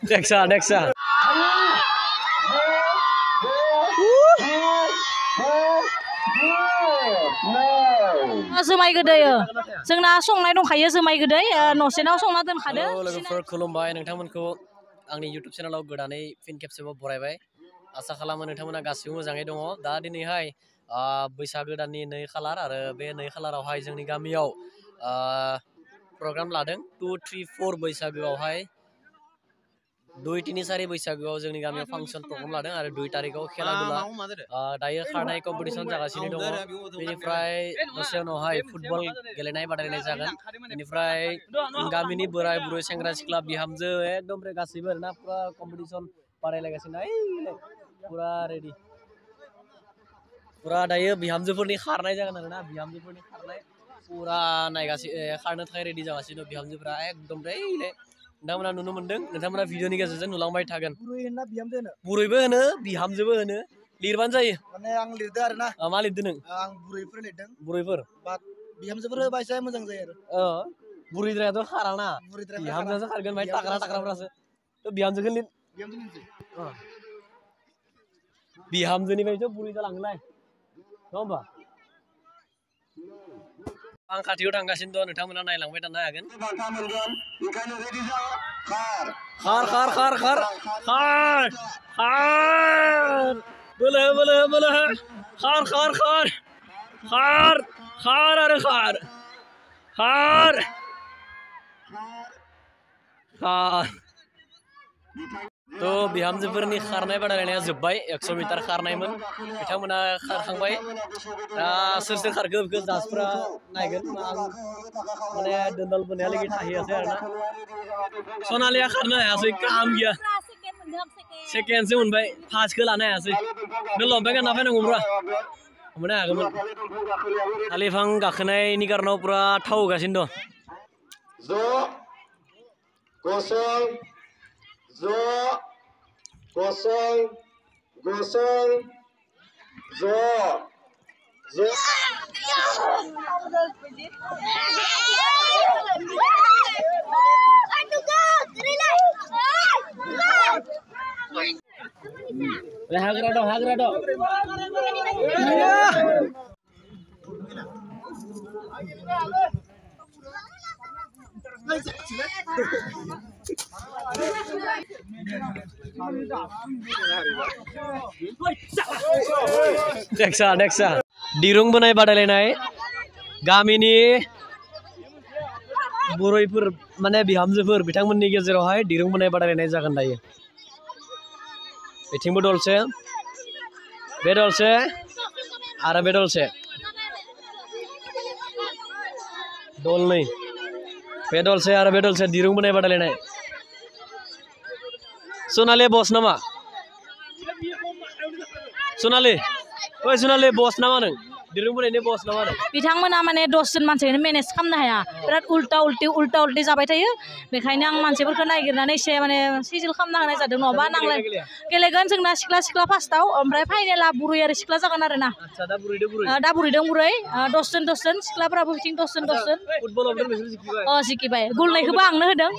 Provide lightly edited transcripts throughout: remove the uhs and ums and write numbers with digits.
Deksa. जुमाय गोदै जोंना संनाय दंखायो जुमाय गोदै न'सेनाव संना दोनखादो लोगोफोर खुलुमबाय नोंथांमोनखौ आंनि YouTube चेनेलाव गोदानै फिन खेबसेबाव बरायबाय आसा खालामो नोंथांमोना गासिबो मोजाङै दङ दा दिनैहाय बैसागो दाननि 2 खालार आरो बे 2 खालारावहाय जोंनि गामियाव प्रग्राम लादों 2, 3, 4 बैसागोआवहाय 2, 3, 4 बैसागोआव जोंनि गामियाव फांसन प्रग्राम लादों आरो 2 तारिखाव खेला दुला दायो खारनाय कम्पिटिसन जागासिनो दङ बेनिफ्राय दसे उनावहाय फुटबल गेलेनाय बादायलायनाय जागोन बेनिफ्राय गामिनि बोराय बुरै सेंग्रा सिख्ला बिहामजो एकदमरे गासैबो आरोना पुरा कम्पिटिसन बादायलायगासिनो पुरा रेडि पुरा दायो बिहामजोफोरनि खारनाय जागोन आरोना बिहामजोफोरनि खारनाय पुरा नायगासिनो खारनो थाखाय रेडि जागासिनो बिहामजोफोरा एकदमरे नोंथांमोना नुनो मोनदों नोंथांमोना भिडिअनि गेजेरजों नुलांबाय थागोन बुरैबो होनो बिहामजोबो होनो लिरबानो जायो माने आं लिरदों आरोना मा लिरदों नों आं बुरैफोर लिरदों बुरैफोर बिहामजोफोर होबा एसे मोजां जायो आरो बुरैद्रायाथ' खाराना बिहामजोआसो खारगोन बाय टाग्राफोरासो थ' बिहामजोखौ लिर बिहामजोनिफ्रायथ' बुरै जालाङोलाय नङा होमबा आं खाथियाव थांगासिनो दं नोंथांमोना नायलांबाय थानो हागोन खार बोलो खार आरो खार थ' बिहामजोफोरनि खारनाय बादायलायनाया जोब्बाय 100 मिटार खारनायमोन बिथांमोना खारखांबाय दा सोर खारखो बेखौ जाजफ्रा नायगोन आं माने दोनदाल बोनायालागै थाहैयासै आरोना सनालिया खारनो हायासै काम गैया सेकेन्डसो मोनबाय फार्स्टखौ लानो हायासै नों लंपेन्ट गानना फैनांगौब्रा मोननो हागौमोन थालिर बिफां गाखोनायनि कारनाव पुरा थाव होगासिनो दं Hagrado. Deksa. Dirung बोनाय बादायलायनाय गामिनि बुरैफोर माने बिहामजोफोर बिथांमोननि गेजेरावहाय दिरुं बोनाय बादायलायनाय जागोन दायो बेथिंबो दलसे बे दलसे आरो बे दलसे दलनै बे दलसे आरो बे दलसे दिरुं बोनाय बादायलायनाय सनालि बस नामा सनालि बस नामा नों दिरुं बोनायनि बस नामा नों बिथांमोना माने 10 जन मानसिखौनो मेनेज खालामनो हाया बिराद उल्टा उल्टि जाबाय थायो बेखायनो आं मानसिफोरखौ नागिरनानै एसे माने सिजिल खालामना होनाय जादों नङाबा नांलाय गेलेगोन जोंना सिख्ला फार्स्टआव ओमफ्राय फाइनाला बुरै आरो सिख्ला जागोन आरोना दा बुरैदों बुरै 10 जन सिख्लाफोराबो बिथिं 10 जन जिकिबाय गलनैखौबो आंनो होदों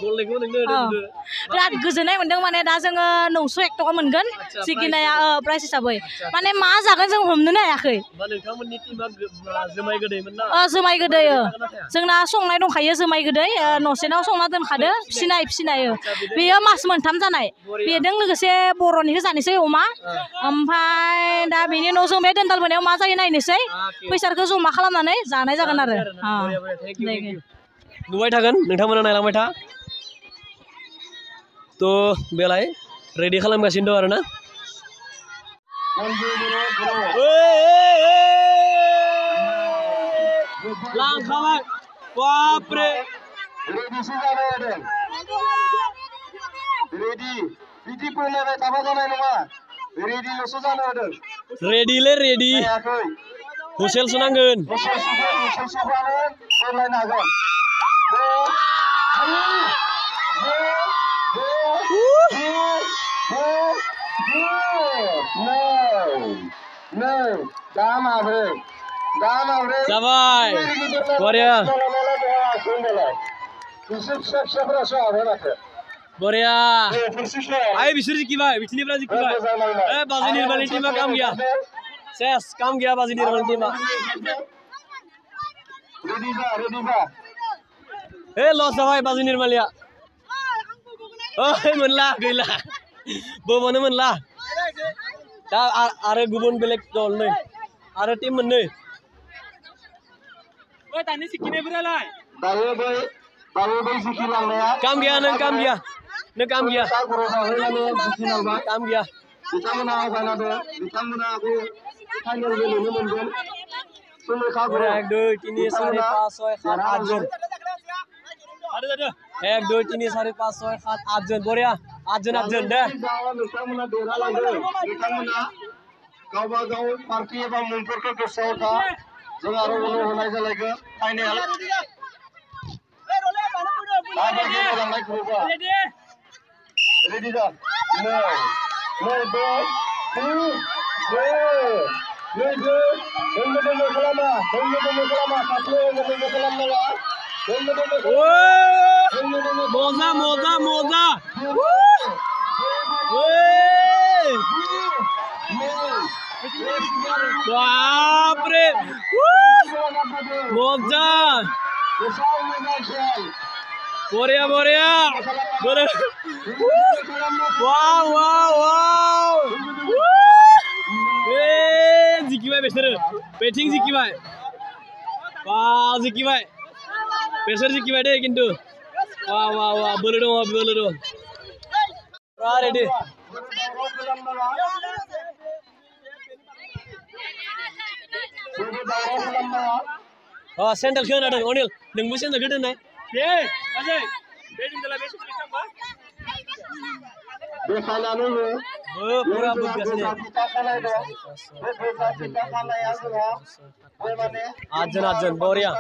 बिराद गोजोननाय मोनदों माने दा जोङो 901 टाका मोनगोन जिकिनाया प्राइस हिसाबै माने मा जागोन जों हमनोनो हायाखै जुमाय गोदै जोंना संनाय दंखायो जुमाय गोदै न'सेनाव संना दोनखादो फिसिनाय बेयो मास मोनथाम जानाय बेजों लोगोसे बर'निखौ जानोसै अमा ओमफ्राय दा बेनि उनाव जों बे दोनदाल बोनायाव मा जायो नायनोसै फैसाखौ जमा खालामनानै जानाय जागोन आरो नुबाय थागोन नोंथांमोना नायलांबाय था थ' बेलाय रेडि खालामगासिनो दं आरोना लांखाबाय बापरे रेडि हुसेलसो नांगोन जाबाय बरिया बरिया आए बिसोर जिकिबाय बिथिनिफ्रा जिकिबाय ए बाजै निर्मालनि टीमा काम गैया सेस काम गैया बाजै निर्मालनि टीमा ए लस जाबाय बाजै निर्मालिया ओइ मोनला गैला बोबानो मोनला दा आरो गुबुन बेलेग दल नै आरो टीम मोननै ओइ दानि सिकिनायफोरालाय काम गैया नों काम गैया काम गैया एक दुई तीन चारि पाँच छय सात आठजन एक दुई तीन चारि पाँच छय सात आठजन बरिया आठजन दे गावबा गाव पार्टी एबा मुंफोरखौ गोसोआव था जों आरो उनाव होनाय जालायगोन फाइनाल रेडी जा मोजा मोजा मोजा बाप रे मोजा बरिया बरिया वाव वाव वाव जिकिबाय बिसोरो बेटिं जिकिबाय वाव जिकिबाय बिसोर जिकिबाय दे किन्तु वाव वाव वाव बोलो दं रेडी सेन्देल खोनादों अनिल नोंबो सेन्देल खोदोंनाय दे बाजै बे दिनदला बे सेन्देल थांबा देखायनानै हो पुरा बोगासिनो आठजन बरिया